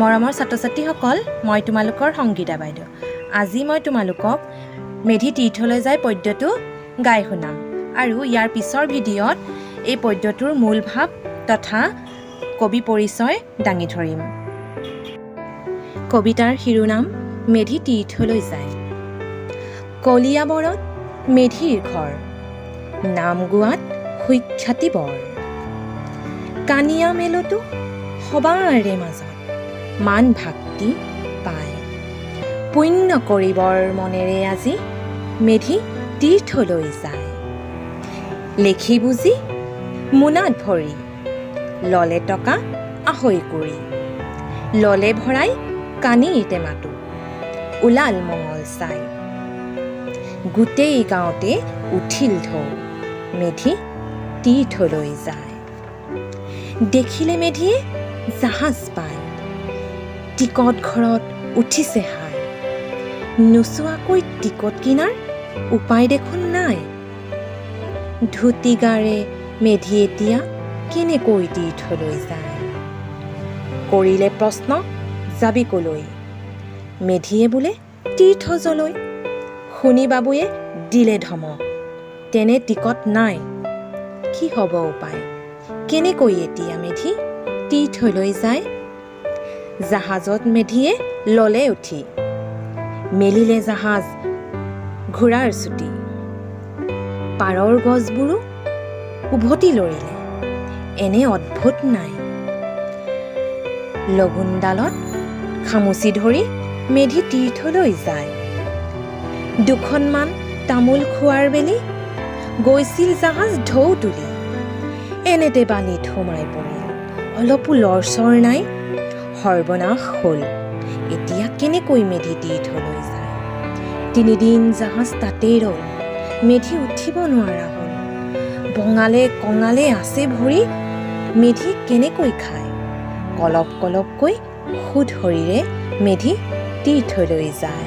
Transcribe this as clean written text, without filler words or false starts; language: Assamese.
মৰমৰ ছাত্ৰ-ছাত্ৰীসকল, মই তোমালোকৰ সংগীতা বাইদেউ। আজি মই তোমালোকক মেধি তীৰ্থলৈ যায় পদ্যটো গাই শুনাম আৰু ইয়াৰ পিছৰ ভিডিঅ'ত এই পদ্যটোৰ মূল ভাৱ তথা কবি পৰিচয় দাঙি ধৰিম। কবিতাৰ শিৰোনাম মেধি তীৰ্থলৈ যায়। কলিয়াবৰত মেধিৰ ঘৰ, নাম গোৱাত সুখ্যাতি বৰ। কানিয়া মেলতো সবাৰে মাজত মান ভাক্তি পায়। পুণ্য কৰিবৰ মনেৰে আজি মেধি তীৰ্থলৈ যায়। লেখি বুজি মোনাত ভৰি, ললে টকা আহৈ কৰি। ললে ভৰাই কানিৰ টেমাটো, ওলাল মঙল চাই। গোটেই গাঁৱতে উঠিল ঢৌ, মেধি তীৰ্থলৈ যায়। দেখিলে মেধিয়ে জাহাজ পায়, টিকট ঘৰত উঠিছে হাই। নোচোৱাকৈ টিকট কিনাৰ উপায় দেখোন নাই। ধুতিগাৰে মেধি এতিয়া কেনেকৈ তীৰ্থলৈ যায়। কৰিলে প্ৰশ্ন যাবি কলৈ, মেধিয়ে বোলে তীৰ্থজলৈ। শুনি বাবুয়ে দিলে ধমক, তেনে টিকট নাই। কি হ'ব উপায়, কেনেকৈ এতিয়া মেধি তীৰ্থলৈ যায়। জাহাজত মেধিয়ে ললে উঠি, মেলিলে জাহাজ ঘোঁৰাৰ চুটি। পাৰৰ গছবোৰো উভতি লৰিলে, এনে অদ্ভুত নাই। লগুণডালত খামুচি ধৰি মেধি তীৰ্থলৈ যায়। দুখনমান তামোল খোৱাৰ বেলি গৈছিল জাহাজ ঢৌ তুলি। এনেতে বালিত সোমাই পৰিল, অলপো লৰচৰ নাই। সৰ্বনাশ হ'ল, এতিয়া কেনেকৈ মেধি তীৰ্থলৈ যায়। 3 দিন জাহাজ তাতেই ৰ'ল, মেধি উঠিব নোৱাৰা হ'ল। বঙালে কঙালে আছে ভৰি, মেধি কেনেকৈ খায়। কলপ কলপকৈ সুধৰিৰে মেধি তীৰ্থলৈ যায়।